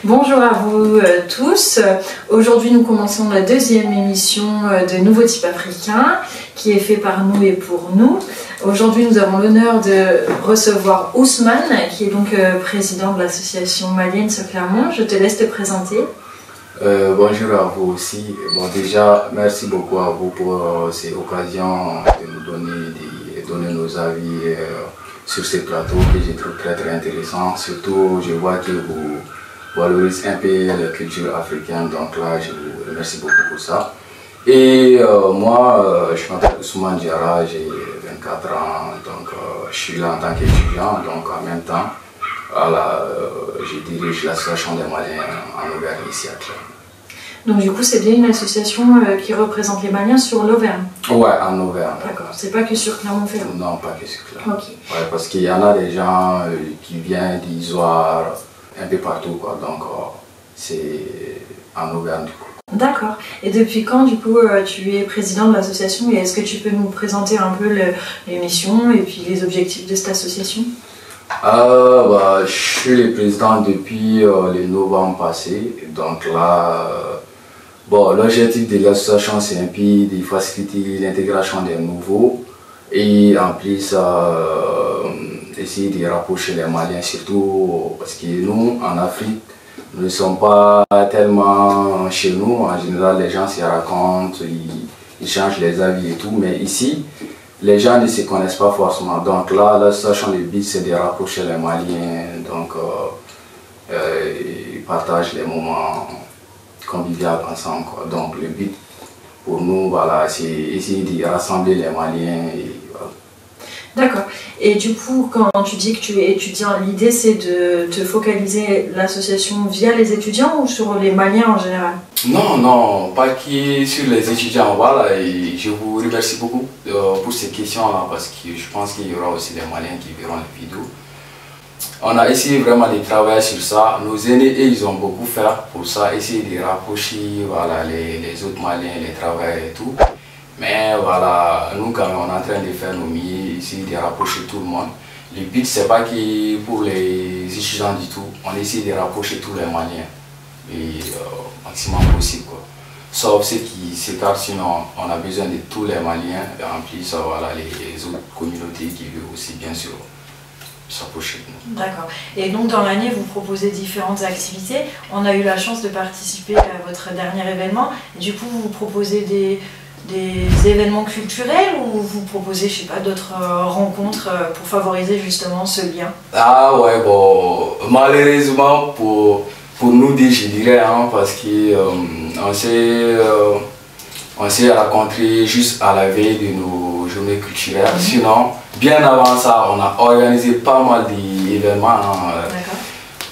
Bonjour à vous tous. Aujourd'hui, nous commençons la deuxième émission de Nouveau Type Africain qui est fait par nous et pour nous. Aujourd'hui, nous avons l'honneur de recevoir Ousmane, qui est donc président de l'association malienne Ce Clermont. Je te laisse te présenter. Bonjour à vous aussi. Bon, déjà, merci beaucoup à vous pour cette occasion de nous donner nos avis sur ces plateaux que je trouve très intéressant. Surtout, je vois que vous valorisez un peu la culture africaine, donc là, je vous remercie beaucoup pour ça. Et moi, je m'appelle Ousmane Diarra, j'ai 24 ans, donc je suis là en tant qu'étudiant, donc en même temps, voilà, je dirige l'association des Maliens en Auvergne ici à Clermont. Donc du coup, c'est bien une association qui représente les Maliens sur l'Auvergne. Ouais, en Auvergne. D'accord, c'est pas que sur Clermont-Ferrand. Non, pas que sur Clermont. Ok. Ouais, parce qu'il y en a des gens qui viennent d'Isoire, un peu partout, quoi. Donc c'est en Auvergne du coup. D'accord. Et depuis quand, du coup, tu es président de l'association et est-ce que tu peux nous présenter un peu l'émission et puis les objectifs de cette association? Je suis le président depuis le novembre passé. Donc là, l'objectif de l'association, c'est un peu de faciliter l'intégration des nouveaux et en plus essayer de rapprocher les Maliens, surtout parce que nous, en Afrique, nous ne sommes pas tellement chez nous. En général, les gens se racontent, ils changent les avis et tout, mais ici, les gens ne se connaissent pas forcément. Donc là, l'association, le but, c'est de rapprocher les Maliens. Donc, ils partagent les moments conviviaux ensemble, quoi. Donc, le but pour nous, voilà, c'est essayer de rassembler les Maliens. Voilà. D'accord. Et du coup, quand tu dis que tu es étudiant, l'idée, c'est de te focaliser l'association via les étudiants ou sur les Maliens en général? Non, pas que sur les étudiants, voilà, et je vous remercie beaucoup pour ces questions-là, parce que je pense qu'il y aura aussi des Maliens qui verront les vidéos. On a essayé vraiment de travailler sur ça. Nos aînés, et ils ont beaucoup fait pour ça, essayer de rapprocher, voilà, les autres Maliens, les travailleurs et tout. Mais voilà, nous quand même, on est en train de faire nos mieux, essayer de rapprocher tout le monde. Le but, c'est pas que pour les étudiants du tout, on essaie de rapprocher tous les Maliens, et maximum possible, quoi. Sauf ceux qui s'écartent, sinon on a besoin de tous les Maliens, et en plus, voilà, les autres communautés qui veulent aussi, bien sûr, s'approcher de nous. D'accord. Et donc dans l'année, vous proposez différentes activités. On a eu la chance de participer à votre dernier événement. Et du coup, vous proposez des événements culturels ou vous proposez, je sais pas, d'autres rencontres pour favoriser justement ce lien? Ah ouais, bon, malheureusement pour nous deux, je dirais, hein, parce qu'on s'est rencontrés juste à la veille de nos journées culturelles. Sinon, bien avant ça, on a organisé pas mal d'événements. Hein,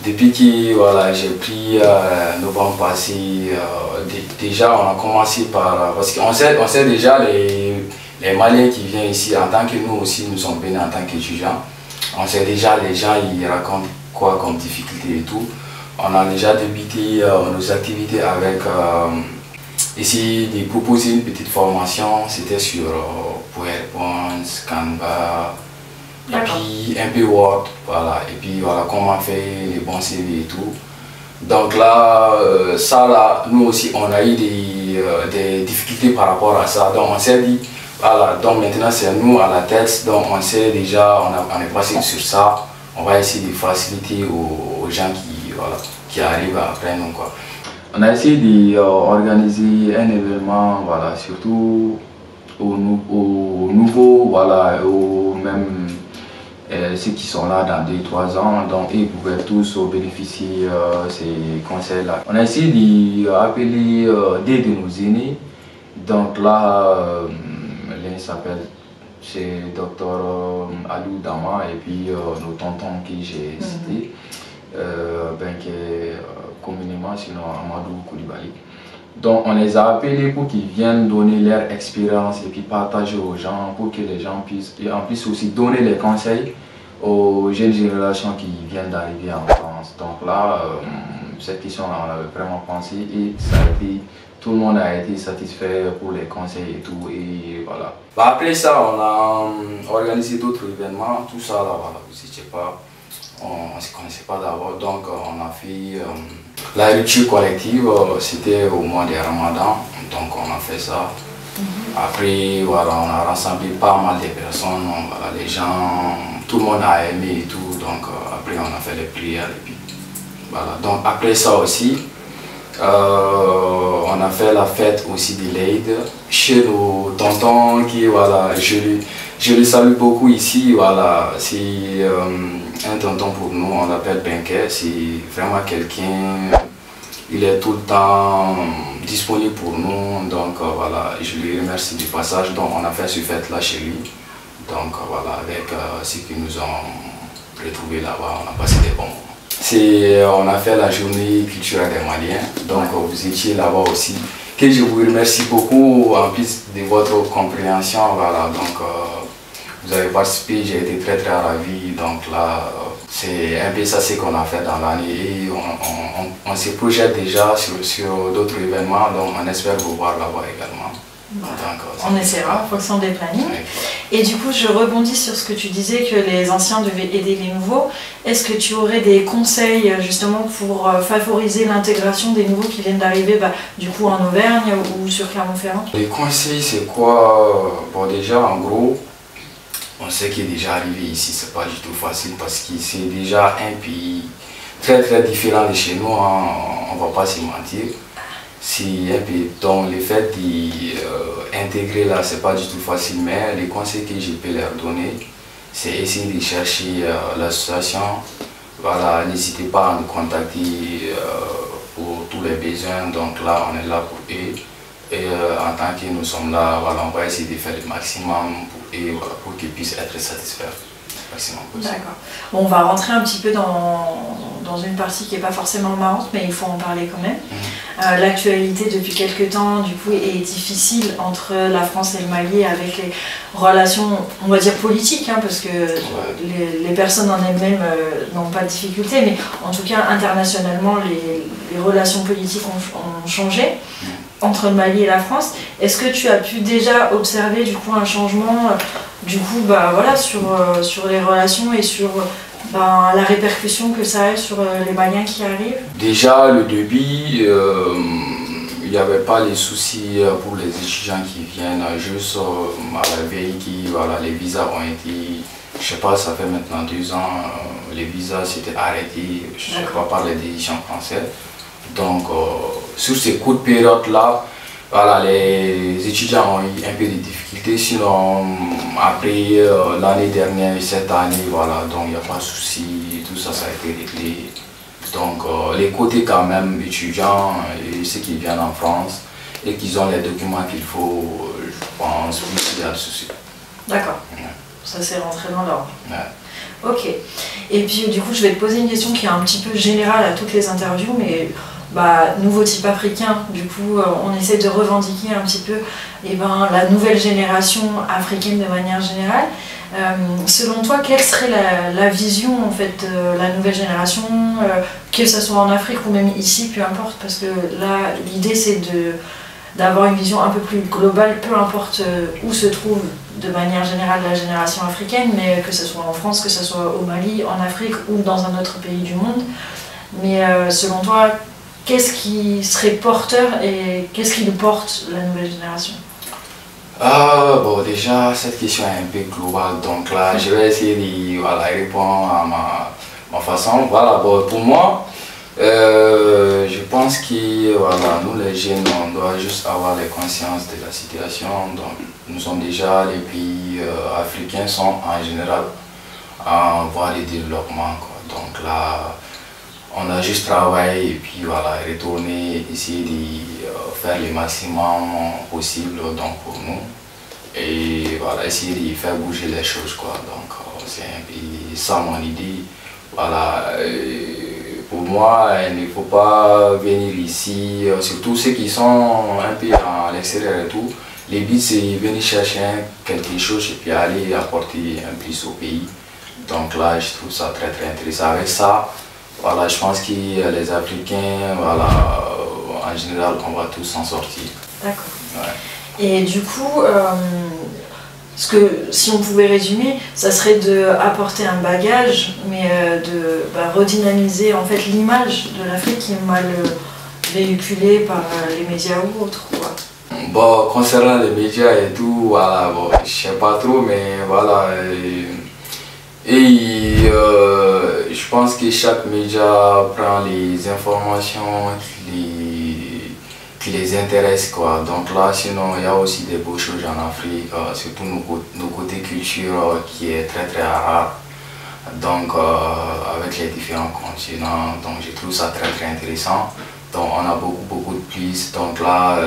depuis que voilà, j'ai pris novembre passé, déjà on a commencé par... Parce qu'on sait déjà les Maliens qui viennent ici, en tant que nous aussi, nous sommes venus en tant qu'étudiants. On sait déjà les gens, ils racontent quoi comme difficulté et tout. On a déjà débuté nos activités avec... essayer de proposer une petite formation, c'était sur PowerPoint, Canva, et puis un peu Word, voilà, et puis voilà comment faire les bons CV et tout. Donc là, ça là, nous aussi on a eu des difficultés par rapport à ça, donc on s'est dit, voilà, donc maintenant c'est nous à la tête, donc on sait déjà, on est passé sur ça, on va essayer de faciliter aux gens qui arrivent après nous, quoi. On a essayé d'organiser un événement, voilà, surtout aux nouveaux, voilà, aux même ceux qui sont là dans 2-3 ans, donc ils pouvaient tous bénéficier de ces conseils-là. On a essayé d'appeler des de nos aînés, donc là, l'un s'appelle, c'est Dr Alou Dama et puis nos tontons que j'ai cités, qui est communément sinon Amadou Koulibaly. Donc on les a appelés pour qu'ils viennent donner leur expérience et puis partager aux gens pour que les gens puissent, et en plus aussi donner les conseils aux jeunes générations qui viennent d'arriver en France. Donc là, cette question-là, on avait vraiment pensé et ça a été, tout le monde a été satisfait pour les conseils et tout, et voilà. Après ça, on a organisé d'autres événements, tout ça là, voilà, vous n'étiez pas. on ne se connaissait pas d'abord, donc on a fait la rupture collective, c'était au mois de Ramadan, donc on a fait ça. Après, voilà, on a rassemblé pas mal de personnes, voilà, les gens, tout le monde a aimé et tout, donc après on a fait les prières et puis voilà. Donc après ça aussi, on a fait la fête aussi de l'Aïd chez nos tontons qui, voilà, je le salue beaucoup ici, voilà, c'est un tonton pour nous, on l'appelle Benke, c'est vraiment quelqu'un, il est tout le temps disponible pour nous, donc voilà, je lui remercie du passage, donc on a fait cette fête là chez lui, donc voilà, avec ceux qui nous ont retrouvés là-bas, on a passé des bons moments. On a fait la journée culturelle des Maliens, donc vous étiez là-bas aussi, que je vous remercie beaucoup en plus de votre compréhension, voilà, donc vous avez participé, j'ai été très ravi, donc là c'est un peu ça ce qu'on a fait dans l'année et on se projette déjà sur d'autres événements, donc on espère vous voir là-bas également. On essaiera en fonction des plannings. Et du coup, je rebondis sur ce que tu disais que les anciens devaient aider les nouveaux. Est-ce que tu aurais des conseils justement pour favoriser l'intégration des nouveaux qui viennent d'arriver du coup en Auvergne ou sur Clermont-Ferrand? Les conseils, c'est quoi? Bon, déjà, en gros, on sait qu'il est déjà arrivé ici, c'est pas du tout facile parce que c'est déjà un pays très différent de chez nous, hein, on va pas se mentir. C'est un pays dont le fait d'intégrer là, c'est pas du tout facile, mais les conseils que je peux leur donner, c'est essayer de chercher l'association. Voilà, n'hésitez pas à nous contacter pour tous les besoins, donc là on est là pour eux. Et en tant que nous sommes là, voilà, on va essayer de faire le maximum pour eux, voilà, pour qu'ils puissent être satisfaits. D'accord. Bon, on va rentrer un petit peu dans une partie qui n'est pas forcément marrante, mais il faut en parler quand même. L'actualité depuis quelques temps, du coup, est difficile entre la France et le Mali avec les relations, on va dire politiques, hein, parce que les personnes en elles-mêmes n'ont pas de difficultés, mais en tout cas, internationalement, les relations politiques ont changé entre le Mali et la France. Est-ce que tu as pu déjà observer du coup un changement voilà, sur les relations et sur la répercussion que ça a sur les Maliens qui arrivent? Déjà, le début, il n'y avait pas les soucis pour les étudiants qui viennent, juste à la veille voilà, les visas ont été, je sais pas, ça fait maintenant 2 ans, les visas s'étaient arrêtés, je ne sais pas, par les décisions françaises. Donc, sur ces courtes périodes-là, voilà, les étudiants ont eu un peu de difficultés, sinon après l'année dernière, cette année, voilà, donc il n'y a pas de souci, tout ça, ça a été réglé. Donc les côtés quand même étudiants et ceux qui viennent en France et qui ont les documents qu'il faut, je pense, oui, il y a de souci. D'accord, ça s'est rentré dans l'ordre. Ok, et puis du coup je vais te poser une question qui est un petit peu générale à toutes les interviews, mais nouveau type africain, du coup on essaie de revendiquer un petit peu la nouvelle génération africaine de manière générale. Selon toi, quelle serait la vision en fait de la nouvelle génération, que ce soit en Afrique ou même ici, peu importe, parce que là l'idée c'est d'avoir une vision un peu plus globale, peu importe où se trouve de manière générale la génération africaine, mais que ce soit en France, que ce soit au Mali, en Afrique ou dans un autre pays du monde. Mais selon toi, qu'est-ce qui serait porteur et qu'est-ce qui nous porte la nouvelle génération? Bon, déjà, cette question est un peu globale, donc là, je vais essayer de répondre à ma façon. Voilà, bon, pour moi, je pense que voilà, nous les jeunes, on doit juste avoir la conscience de la situation. Donc, nous sommes déjà, les pays africains sont en général en voie de développement, quoi. Donc là, on a juste travaillé et puis voilà, retourner, essayer de faire le maximum possible donc, pour nous. Et voilà, essayer de faire bouger les choses, quoi. Donc c'est un peu ça mon idée. Voilà, pour moi, il ne faut pas venir ici, surtout ceux qui sont un peu à l'extérieur et tout. Le but c'est venir chercher quelque chose et puis aller apporter un plus au pays. Donc là, je trouve ça très intéressant. Avec ça, voilà, je pense que les Africains, voilà, en général, on va tous s'en sortir. D'accord. Ouais. Et du coup, Parce que si on pouvait résumer, ça serait d'apporter un bagage, mais de redynamiser en fait l'image de l'Afrique qui est mal véhiculée par les médias ou autres. Bon, concernant les médias et tout, voilà, bon, je sais pas trop, mais voilà. Je pense que chaque média prend les informations qui les intéressent, quoi. Donc là, sinon, il y a aussi des beaux choses en Afrique, surtout nos côtés culture qui est très très rare. Donc, avec les différents continents, donc je trouve ça très très intéressant. Donc, on a beaucoup de plus. Donc là,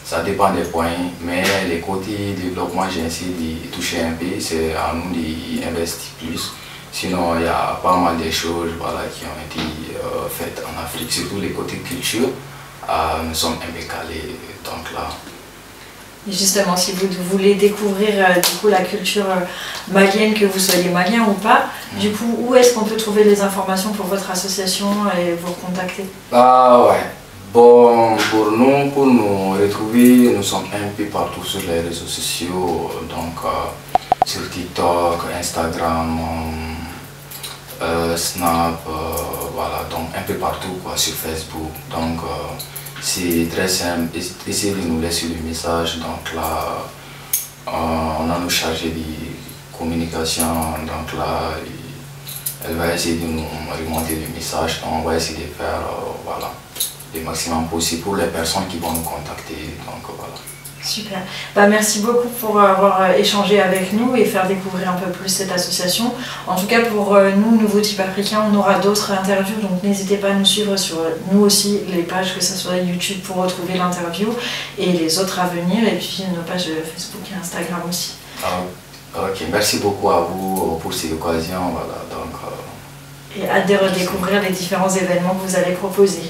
ça dépend des points, mais les côtés développement, j'ai essayé de toucher un peu, c'est à nous d'investir plus. Sinon, il y a pas mal de choses, voilà, qui ont été faites en Afrique, surtout les côtés culture. Nous sommes un peu calés, donc là. Et justement, si vous voulez découvrir du coup, la culture malienne, que vous soyez malien ou pas, du coup, où est-ce qu'on peut trouver les informations pour votre association et vous contacter? Ah ouais. Bon, pour nous retrouver, nous sommes un peu partout sur les réseaux sociaux, donc sur TikTok, Instagram, Snap, voilà, donc un peu partout quoi, sur Facebook. Donc c'est très simple, essayez de nous laisser le message. Donc là, on a nos chargés de communication, donc là, elle va essayer de nous remonter le message. Donc on va essayer de faire, voilà, le maximum possible pour les personnes qui vont nous contacter. Donc voilà. Super. Merci beaucoup pour avoir échangé avec nous et faire découvrir un peu plus cette association. En tout cas, pour nous, Nouveau Type Africain, on aura d'autres interviews, donc n'hésitez pas à nous suivre sur nous aussi, les pages, que ce soit YouTube pour retrouver l'interview et les autres à venir, et puis nos pages Facebook et Instagram aussi. Ok, merci beaucoup à vous pour cette occasion. Voilà, donc, et hâte de redécouvrir les différents événements que vous allez proposer.